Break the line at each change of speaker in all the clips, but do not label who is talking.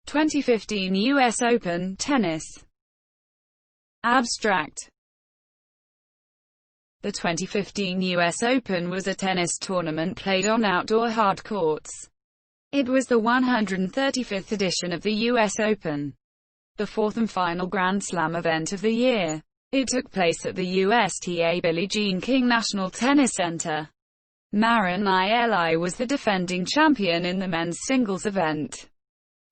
2015 US Open, Tennis. Abstract. The 2015 US Open was a tennis tournament played on outdoor hard courts. It was the 135th edition of the US Open, the fourth and final Grand Slam event of the year. It took place at the USTA Billie Jean King National Tennis Center. Marin Ili was the defending champion in the men's singles event,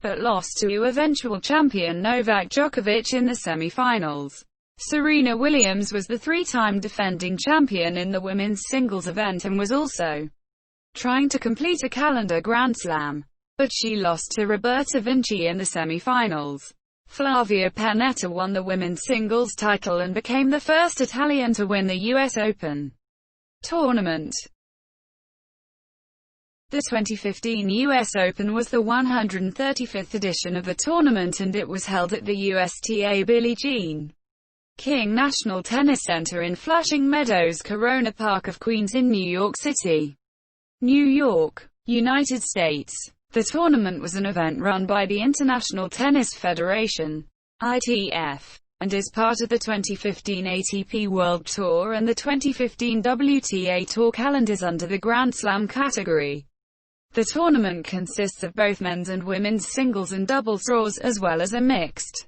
but lost to eventual champion Novak Djokovic in the semi-finals. Serena Williams was the three-time defending champion in the women's singles event and was also trying to complete a calendar Grand Slam, but she lost to Roberta Vinci in the semi-finals. Flavia Pennetta won the women's singles title and became the first Italian to win the US Open tournament. The 2015 US Open was the 135th edition of the tournament, and it was held at the USTA Billie Jean King National Tennis Center in Flushing Meadows Corona Park of Queens in New York City, New York, United States. The tournament was an event run by the International Tennis Federation, ITF, and is part of the 2015 ATP World Tour and the 2015 WTA Tour calendars under the Grand Slam category. The tournament consists of both men's and women's singles and doubles draws, as well as a mixed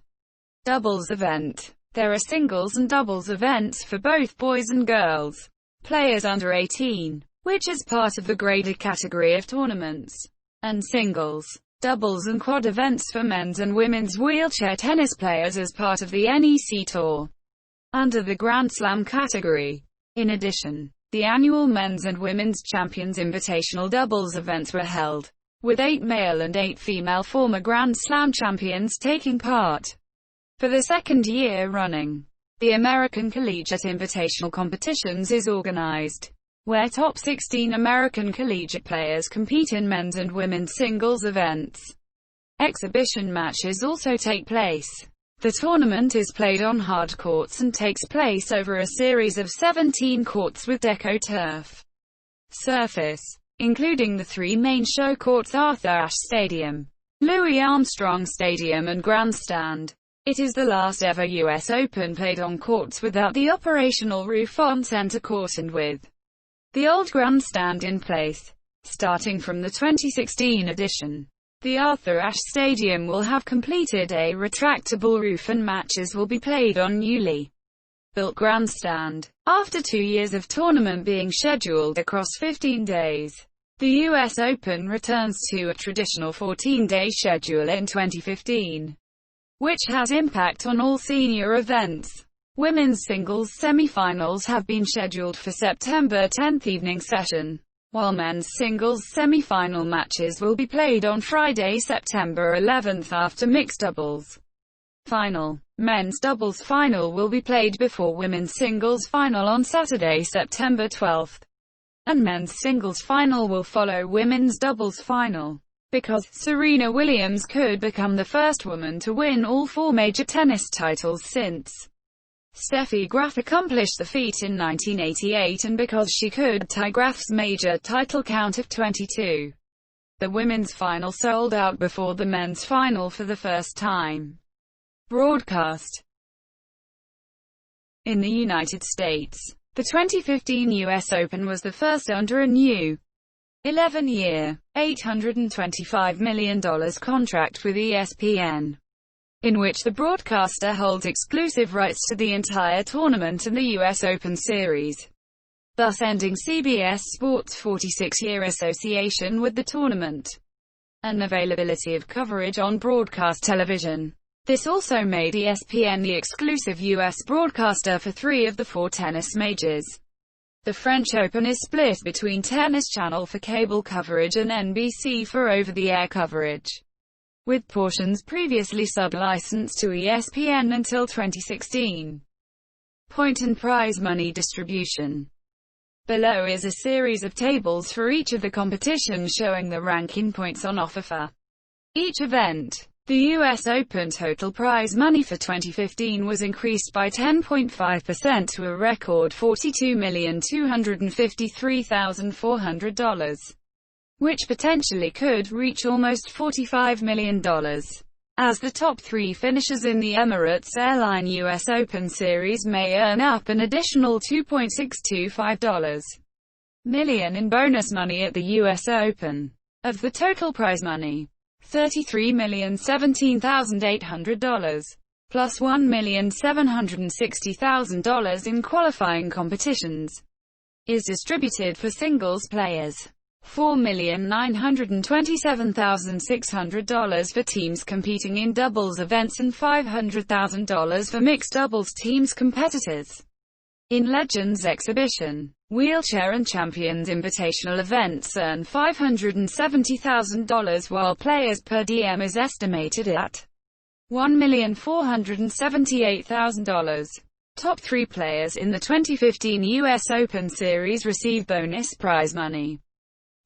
doubles event. There are singles and doubles events for both boys and girls, players under 18, which is part of the graded category of tournaments, and singles, doubles and quad events for men's and women's wheelchair tennis players as part of the NEC Tour, under the Grand Slam category. In addition, the annual Men's and Women's Champions Invitational doubles events were held, with 8 male and 8 female former Grand Slam champions taking part. For the second year running, the American Collegiate Invitational Competitions is organized, where top 16 American collegiate players compete in men's and women's singles events. Exhibition matches also take place. The tournament is played on hard courts and takes place over a series of 17 courts with deco turf surface, including the 3 main show courts: Arthur Ashe Stadium, Louis Armstrong Stadium and Grandstand. It is the last ever US Open played on courts without the operational roof on center court and with the old grandstand in place. Starting from the 2016 edition, the Arthur Ashe Stadium will have completed a retractable roof and matches will be played on newly built grandstand. After 2 years of tournament being scheduled across 15 days, the US Open returns to a traditional 14-day schedule in 2015, which has impact on all senior events. Women's singles semi-finals have been scheduled for September 10th evening session, while men's singles semi-final matches will be played on Friday, September 11th after mixed doubles final. Men's doubles final will be played before women's singles final on Saturday, September 12th, and men's singles final will follow women's doubles final. Because Serena Williams could become the first woman to win all 4 major tennis titles since Steffi Graf accomplished the feat in 1988, and because she could tie Graf's major title count of 22. The women's final sold out before the men's final for the first time. Broadcast. In the United States, the 2015 US Open was the first under a new 11-year, $825 million contract with ESPN, in which the broadcaster holds exclusive rights to the entire tournament and the US Open Series, thus ending CBS Sports' 46-year association with the tournament and availability of coverage on broadcast television. This also made ESPN the exclusive US broadcaster for 3 of the 4 tennis majors. The French Open is split between Tennis Channel for cable coverage and NBC for over-the-air coverage, with portions previously sub-licensed to ESPN until 2016. Point and prize money distribution. Below is a series of tables for each of the competitions showing the ranking points on offer for each event. The US Open total prize money for 2015 was increased by 10.5% to a record $42,253,400, which potentially could reach almost $45 million.
as the top 3 finishers in the Emirates Airline US Open Series may earn up an additional $2.625 million in bonus money at the US Open. Of the total prize money, $33,017,800, plus $1,760,000 in qualifying competitions, is distributed for singles players. $4,927,600 for teams competing in doubles events and $500,000 for mixed doubles teams competitors. In Legends Exhibition, Wheelchair and Champions Invitational events earn $570,000 while players per diem is estimated at $1,478,000. Top 3 players in the 2015 US Open Series receive bonus prize money,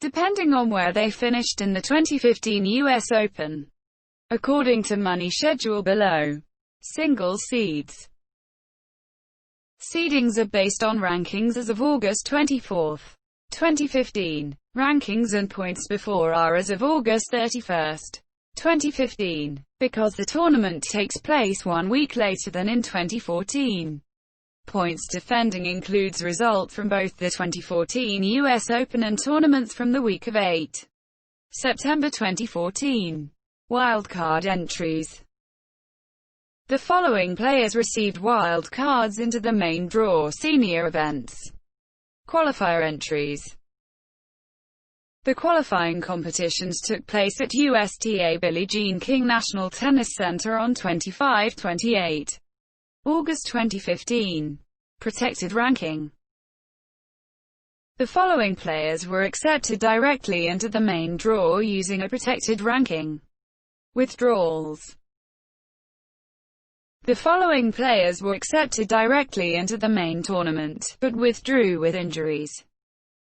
depending on where they finished in the 2015 US Open, according to money schedule below. Singles seeds. Seedings are based on rankings as of August 24, 2015. Rankings and points before are as of August 31, 2015, because the tournament takes place 1 week later than in 2014. Points defending includes result from both the 2014 US Open and tournaments from the week of 8 September 2014. Wildcard entries. The following players received wild cards into the main draw senior events. Qualifier entries. The qualifying competitions took place at USTA Billie Jean King National Tennis Center on 25-28 August 2015. Protected ranking. The following players were accepted directly into the main draw using a protected ranking. Withdrawals. The following players were accepted directly into the main tournament, but withdrew with injuries.